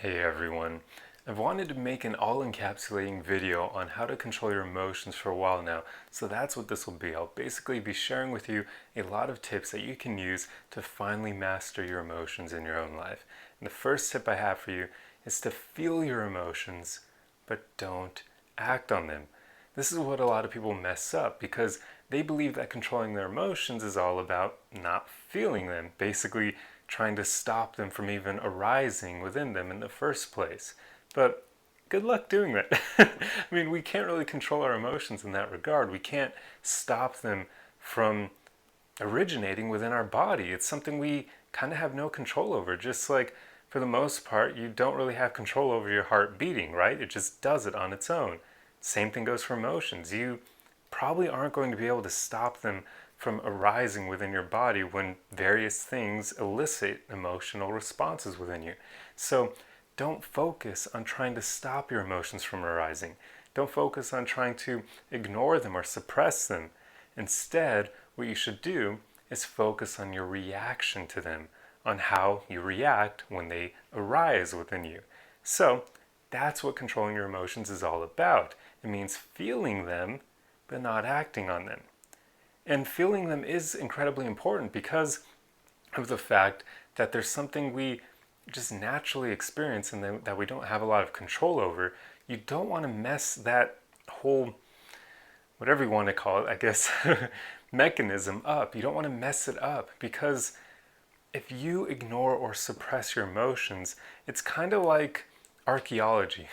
Hey everyone. I've wanted to make an all-encapsulating video on how to control your emotions for a while now, so that's what this will be. I'll basically be sharing with you a lot of tips that you can use to finally master your emotions in your own life. And the first tip I have for you is to feel your emotions, but don't act on them. This is what a lot of people mess up because they believe that controlling their emotions is all about not feeling them, basically trying to stop them from even arising within them in the first place. But good luck doing that. I mean, we can't really control our emotions in that regard. We can't stop them from originating within our body. It's something we kind of have no control over. Just like, for the most part, you don't really have control over your heart beating, right? It just does it on its own. Same thing goes for emotions. You probably aren't going to be able to stop them from arising within your body when various things elicit emotional responses within you. So don't focus on trying to stop your emotions from arising. Don't focus on trying to ignore them or suppress them. Instead, what you should do is focus on your reaction to them, on how you react when they arise within you. So that's what controlling your emotions is all about. It means feeling them, but not acting on them. And feeling them is incredibly important because of the fact that there's something we just naturally experience and that we don't have a lot of control over. You don't want to mess that whole, whatever you want to call it, I guess, mechanism up. You don't want to mess it up because if you ignore or suppress your emotions, it's kind of like archaeology.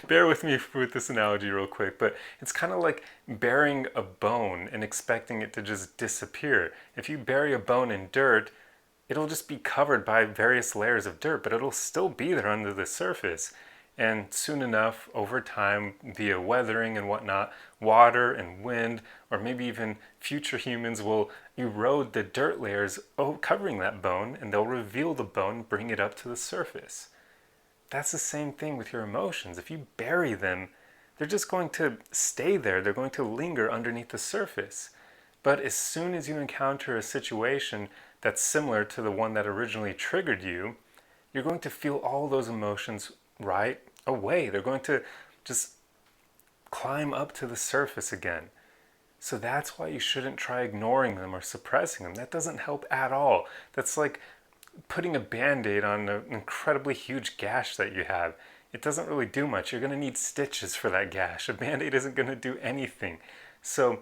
Bear with me with this analogy real quick, but it's kind of like burying a bone and expecting it to just disappear. If you bury a bone in dirt, it'll just be covered by various layers of dirt, but it'll still be there under the surface. And soon enough, over time, via weathering and whatnot, water and wind, or maybe even future humans will erode the dirt layers covering that bone, and they'll reveal the bone, bring it up to the surface. That's the same thing with your emotions. If you bury them, they're just going to stay there. They're going to linger underneath the surface. But as soon as you encounter a situation that's similar to the one that originally triggered you, you're going to feel all those emotions right away. They're going to just climb up to the surface again. So that's why you shouldn't try ignoring them or suppressing them. That doesn't help at all. That's like putting a band-aid on an incredibly huge gash that you have. It doesn't really do much. You're going to need stitches for that gash. A band-aid isn't going to do anything. So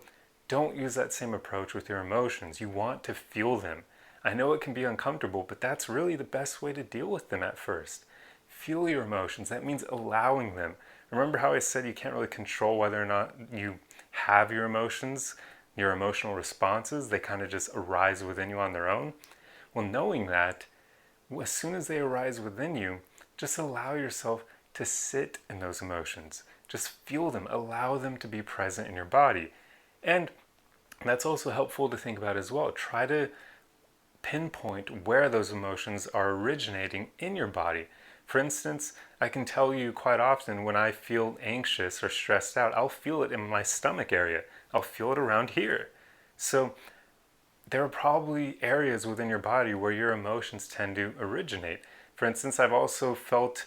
don't use that same approach with your emotions. You want to feel them. I know it can be uncomfortable, but that's really the best way to deal with them at first. Feel your emotions. That means allowing them. Remember how I said you can't really control whether or not you have your emotions, your emotional responses? They kind of just arise within you on their own. Well, knowing that, as soon as they arise within you, just allow yourself to sit in those emotions. Just feel them. Allow them to be present in your body. And that's also helpful to think about as well. Try to pinpoint where those emotions are originating in your body. For instance, I can tell you quite often when I feel anxious or stressed out, I'll feel it in my stomach area. I'll feel it around here. So there are probably areas within your body where your emotions tend to originate. For instance, I've also felt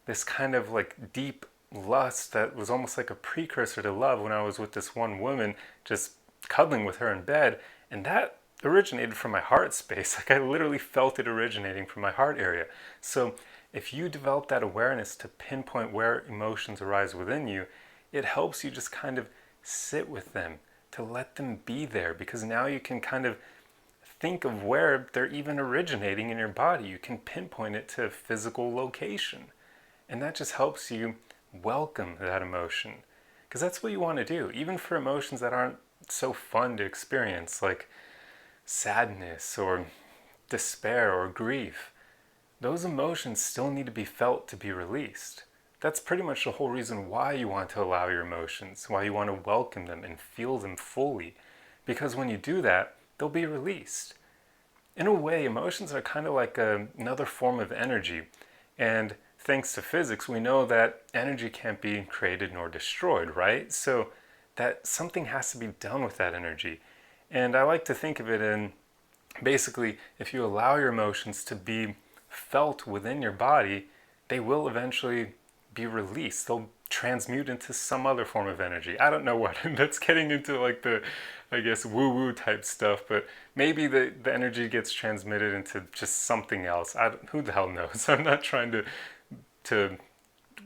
this kind of like deep lust that was almost like a precursor to love when I was with this one woman, just cuddling with her in bed, and that originated from my heart space. Like I literally felt it originating from my heart area. So if you develop that awareness to pinpoint where emotions arise within you, it helps you just kind of sit with them, to let them be there, because now you can kind of think of where they're even originating in your body. You can pinpoint it to a physical location. And that just helps you welcome that emotion. Because that's what you want to do, even for emotions that aren't so fun to experience, like sadness or despair or grief. Those emotions still need to be felt to be released. That's pretty much the whole reason why you want to allow your emotions, why you want to welcome them and feel them fully. Because when you do that, they'll be released. In a way, emotions are kind of like another form of energy. And thanks to physics, we know that energy can't be created nor destroyed, right? So that something has to be done with that energy. And I like to think of it in basically, if you allow your emotions to be felt within your body, they will eventually be released. They'll transmute into some other form of energy. I don't know what. That's getting into like the, I guess, woo-woo type stuff, but maybe the energy gets transmitted into just something else. Who the hell knows? I'm not trying to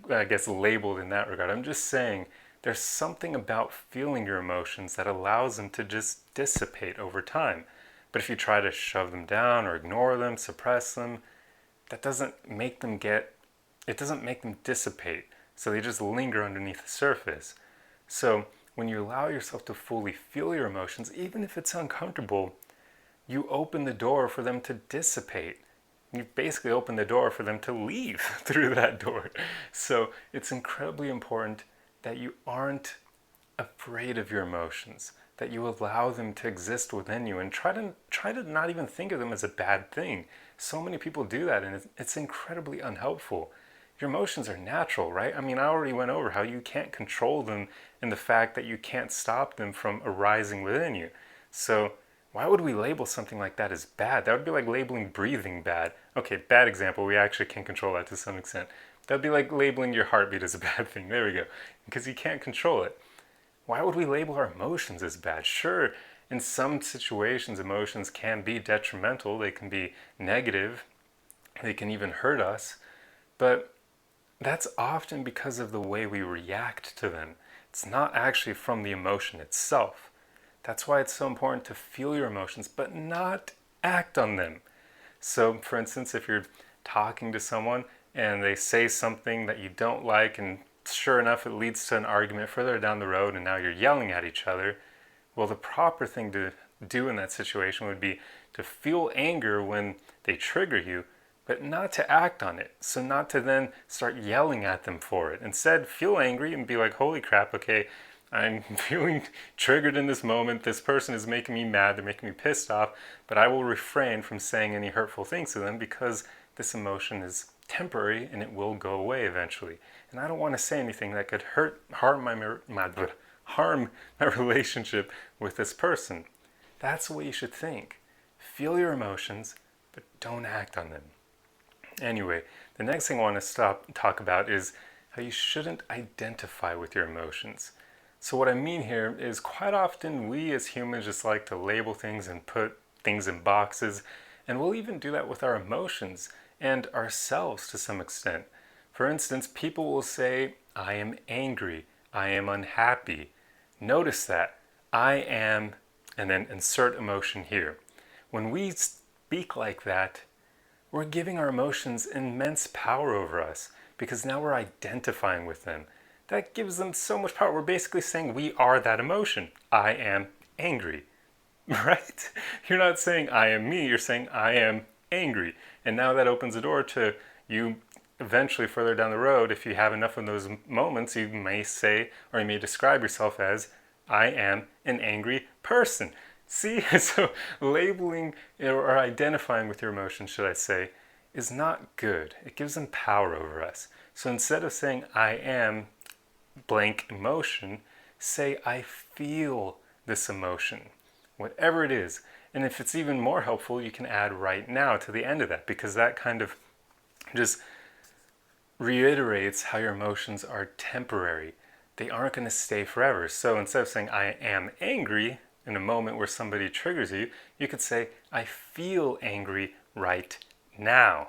I guess, labeled in that regard. I'm just saying there's something about feeling your emotions that allows them to just dissipate over time. But if you try to shove them down or ignore them, suppress them, that doesn't make them it doesn't make them dissipate. So they just linger underneath the surface. So when you allow yourself to fully feel your emotions, even if it's uncomfortable, you open the door for them to dissipate. You basically open the door for them to leave through that door. So it's incredibly important that you aren't afraid of your emotions, that you allow them to exist within you, and try to not even think of them as a bad thing. So many people do that, and it's incredibly unhelpful. Your emotions are natural, right? I mean, I already went over how you can't control them and the fact that you can't stop them from arising within you. So why would we label something like that as bad? That would be like labeling breathing bad. Okay, bad example. We actually can control that to some extent. That would be like labeling your heartbeat as a bad thing. There we go. Because you can't control it. Why would we label our emotions as bad? Sure, in some situations, emotions can be detrimental. They can be negative. They can even hurt us. But that's often because of the way we react to them. It's not actually from the emotion itself. That's why it's so important to feel your emotions, but not act on them. So, for instance, if you're talking to someone and they say something that you don't like, and sure enough, it leads to an argument further down the road, and now you're yelling at each other, well, the proper thing to do in that situation would be to feel anger when they trigger you, but not to act on it. So not to then start yelling at them for it. Instead, feel angry and be like, holy crap, okay, I'm feeling triggered in this moment. This person is making me mad. They're making me pissed off, but I will refrain from saying any hurtful things to them because this emotion is temporary and it will go away eventually. And I don't want to say anything that could harm my relationship with this person. That's the way you should think. Feel your emotions, but don't act on them. Anyway, the next thing I want to talk about is how you shouldn't identify with your emotions. So what I mean here is quite often we as humans just like to label things and put things in boxes, and we'll even do that with our emotions and ourselves to some extent. For instance, people will say, I am angry, I am unhappy. Notice that. I am, and then insert emotion here. When we speak like that, we're giving our emotions immense power over us because now we're identifying with them. That gives them so much power. We're basically saying we are that emotion. I am angry, right? You're not saying I am me, you're saying I am angry. And now that opens the door to you eventually further down the road, if you have enough of those moments, you may say, or you may describe yourself as, I am an angry person. See, so labeling or identifying with your emotions, should I say, is not good. It gives them power over us. So instead of saying I am blank emotion, say I feel this emotion, whatever it is. And if it's even more helpful, you can add right now to the end of that, because that kind of just reiterates how your emotions are temporary. They aren't going to stay forever. So instead of saying I am angry in a moment where somebody triggers you, you could say I feel angry right now.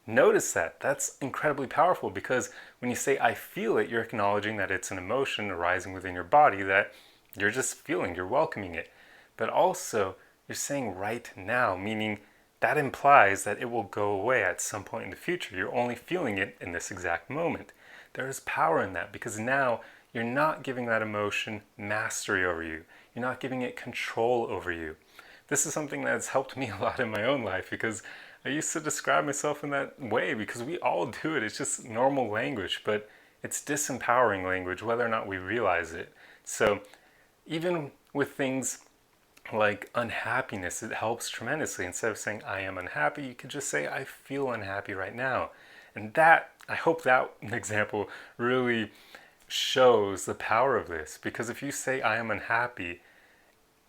Notice that. That's incredibly powerful because when you say I feel it, you're acknowledging that it's an emotion arising within your body that you're just feeling, you're welcoming it. But also, you're saying right now, meaning that implies that it will go away at some point in the future. You're only feeling it in this exact moment. There is power in that because now you're not giving that emotion mastery over you. You're not giving it control over you. This is something that's helped me a lot in my own life because I used to describe myself in that way because we all do it. It's just normal language, but it's disempowering language whether or not we realize it. So even with things like unhappiness, it helps tremendously. Instead of saying I am unhappy, you could just say I feel unhappy right now. And that, I hope that example really shows the power of this, because if you say I am unhappy,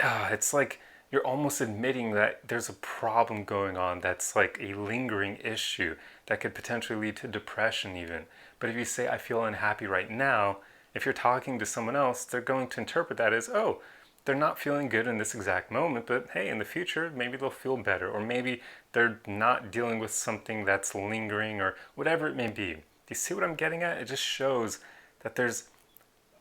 it's like you're almost admitting that there's a problem going on that's like a lingering issue that could potentially lead to depression even. But if you say, I feel unhappy right now, if you're talking to someone else, they're going to interpret that as, oh, they're not feeling good in this exact moment, but hey, in the future, maybe they'll feel better, or maybe they're not dealing with something that's lingering, or whatever it may be. Do you see what I'm getting at? It just shows that there's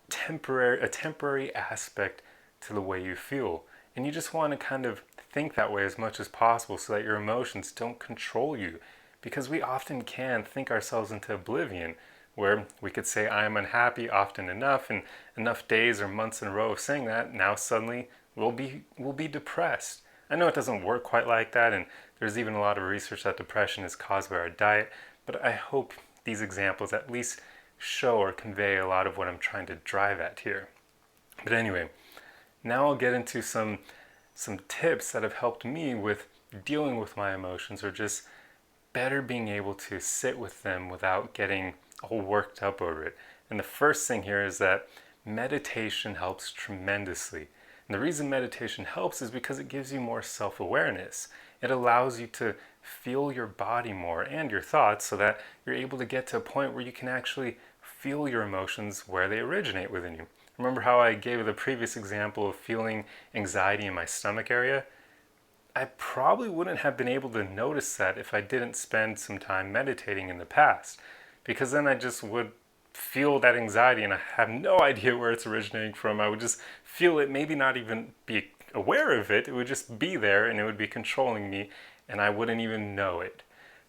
a temporary aspect to the way you feel. And you just want to kind of think that way as much as possible so that your emotions don't control you. Because we often can think ourselves into oblivion, where we could say, I am unhappy often enough, and enough days or months in a row of saying that, now suddenly we'll be depressed. I know it doesn't work quite like that, and there's even a lot of research that depression is caused by our diet, but I hope these examples at least show or convey a lot of what I'm trying to drive at here. But anyway, now I'll get into some tips that have helped me with dealing with my emotions, or just better being able to sit with them without getting all worked up over it. And the first thing here is that meditation helps tremendously. And the reason meditation helps is because it gives you more self-awareness. It allows you to feel your body more and your thoughts so that you're able to get to a point where you can actually feel your emotions where they originate within you. Remember how I gave the previous example of feeling anxiety in my stomach area? I probably wouldn't have been able to notice that if I didn't spend some time meditating in the past, because then I just would feel that anxiety and I have no idea where it's originating from. I would just feel it, maybe not even be aware of it. It would just be there and it would be controlling me and I wouldn't even know it.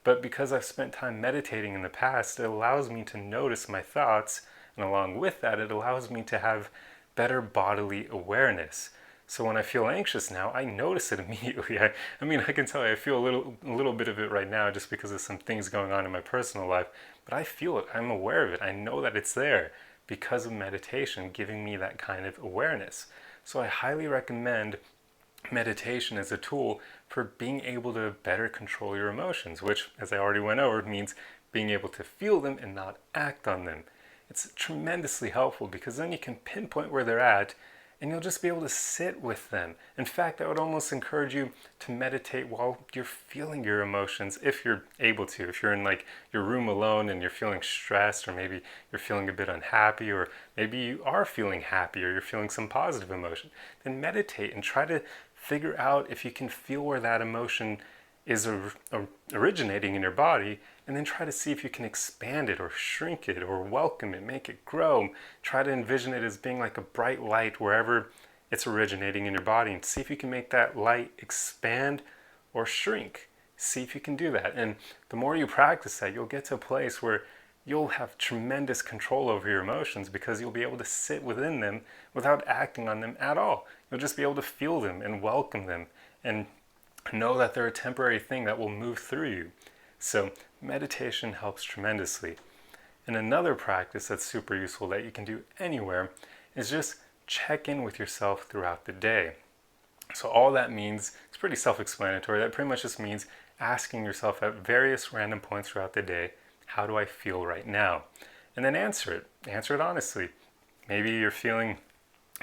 But because I've spent time meditating in the past, it allows me to notice my thoughts, and along with that, it allows me to have better bodily awareness. So when I feel anxious now, I notice it immediately. I mean, I can tell you, I feel a little bit of it right now just because of some things going on in my personal life, but I feel it. I'm aware of it. I know that it's there because of meditation giving me that kind of awareness. So I highly recommend meditation as a tool for being able to better control your emotions, which, as I already went over, means being able to feel them and not act on them. It's tremendously helpful because then you can pinpoint where they're at and you'll just be able to sit with them. In fact, I would almost encourage you to meditate while you're feeling your emotions, if you're able to. If you're in like your room alone and you're feeling stressed, or maybe you're feeling a bit unhappy, or maybe you are feeling happy, or you're feeling some positive emotion, then meditate and try to figure out if you can feel where that emotion is originating in your body, and then try to see if you can expand it or shrink it or welcome it, make it grow. Try to envision it as being like a bright light wherever it's originating in your body, and see if you can make that light expand or shrink. See if you can do that. And the more you practice that, you'll get to a place where you'll have tremendous control over your emotions because you'll be able to sit within them without acting on them at all. You'll just be able to feel them and welcome them and know that they're a temporary thing that will move through you. So meditation helps tremendously. And another practice that's super useful that you can do anywhere is just check in with yourself throughout the day. So all that means, it's pretty self-explanatory, that pretty much just means asking yourself at various random points throughout the day, how do I feel right now? And then answer it. Answer it honestly. Maybe you're feeling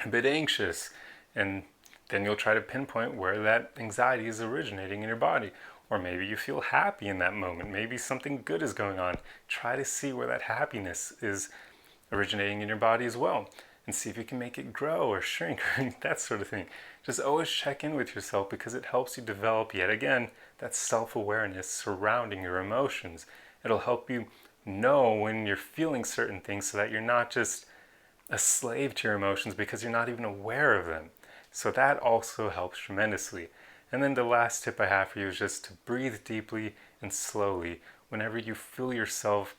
a bit anxious, and then you'll try to pinpoint where that anxiety is originating in your body. Or maybe you feel happy in that moment. Maybe something good is going on. Try to see where that happiness is originating in your body as well, and see if you can make it grow or shrink, or that sort of thing. Just always check in with yourself because it helps you develop, yet again, that self-awareness surrounding your emotions. It'll help you know when you're feeling certain things so that you're not just a slave to your emotions because you're not even aware of them. So that also helps tremendously. And then the last tip I have for you is just to breathe deeply and slowly whenever you feel yourself,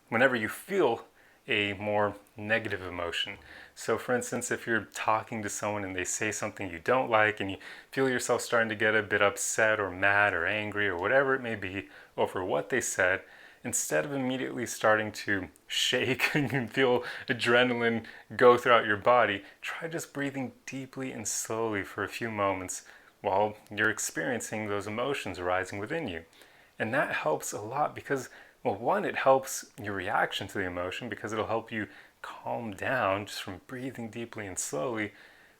whenever you feel a more negative emotion. So for instance, if you're talking to someone and they say something you don't like and you feel yourself starting to get a bit upset or mad or angry or whatever it may be over what they said, instead of immediately starting to shake and feel adrenaline go throughout your body, try just breathing deeply and slowly for a few moments while you're experiencing those emotions arising within you. And that helps a lot because, well, one, it helps your reaction to the emotion because it'll help you calm down just from breathing deeply and slowly.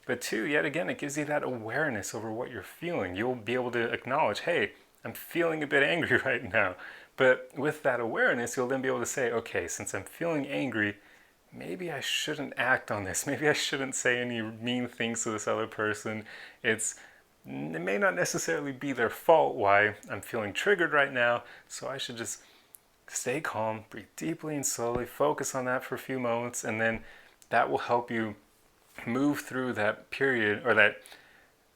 But two, yet again, it gives you that awareness over what you're feeling. You'll be able to acknowledge, hey, I'm feeling a bit angry right now. But with that awareness, you'll then be able to say, okay, since I'm feeling angry, maybe I shouldn't act on this. Maybe I shouldn't say any mean things to this other person. It may not necessarily be their fault why I'm feeling triggered right now, so I should just stay calm, breathe deeply and slowly, focus on that for a few moments, and then that will help you move through that period, or that,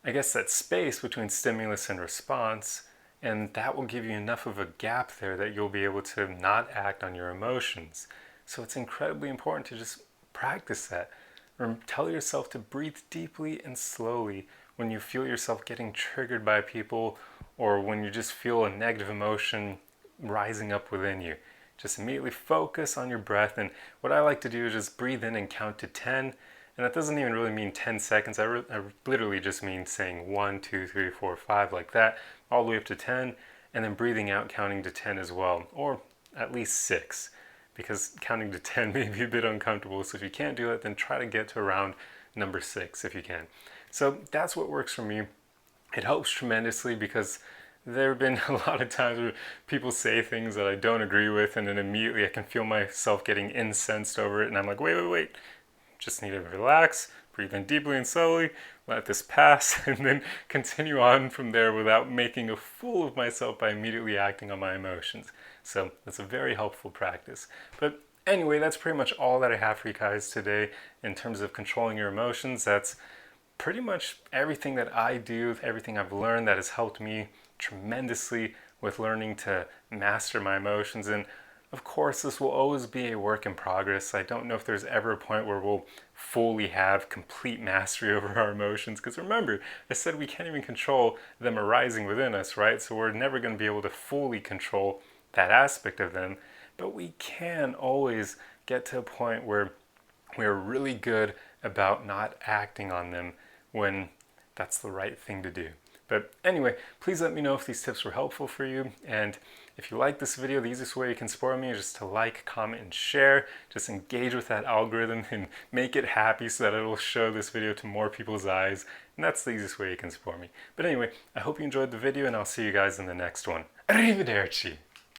I guess, that space between stimulus and response, and that will give you enough of a gap there that you'll be able to not act on your emotions. So it's incredibly important to just practice that. Tell yourself to breathe deeply and slowly when you feel yourself getting triggered by people, or when you just feel a negative emotion rising up within you. Just immediately focus on your breath. And what I like to do is just breathe in and count to 10. And that doesn't even really mean 10 seconds. I literally just mean saying 1, 2, 3, 4, 5, like that, all the way up to 10, and then breathing out, counting to 10 as well, or at least 6, because counting to 10 may be a bit uncomfortable. So if you can't do it, then try to get to around number 6 if you can. So that's what works for me. It helps tremendously because there have been a lot of times where people say things that I don't agree with, and then immediately I can feel myself getting incensed over it, and I'm like, wait. Just need to relax, breathe in deeply and slowly, let this pass, and then continue on from there without making a fool of myself by immediately acting on my emotions. So that's a very helpful practice. But anyway, that's pretty much all that I have for you guys today in terms of controlling your emotions. That's pretty much everything that I do, everything I've learned that has helped me tremendously with learning to master my emotions. And of course, this will always be a work in progress. I don't know if there's ever a point where we'll fully have complete mastery over our emotions, because remember, I said we can't even control them arising within us, right? So we're never going to be able to fully control that aspect of them, but we can always get to a point where we're really good about not acting on them when that's the right thing to do. But anyway, please let me know if these tips were helpful for you. And if you like this video, the easiest way you can support me is just to like, comment, and share. Just engage with that algorithm and make it happy so that it will show this video to more people's eyes. And that's the easiest way you can support me. But anyway, I hope you enjoyed the video, and I'll see you guys in the next one. Arrivederci!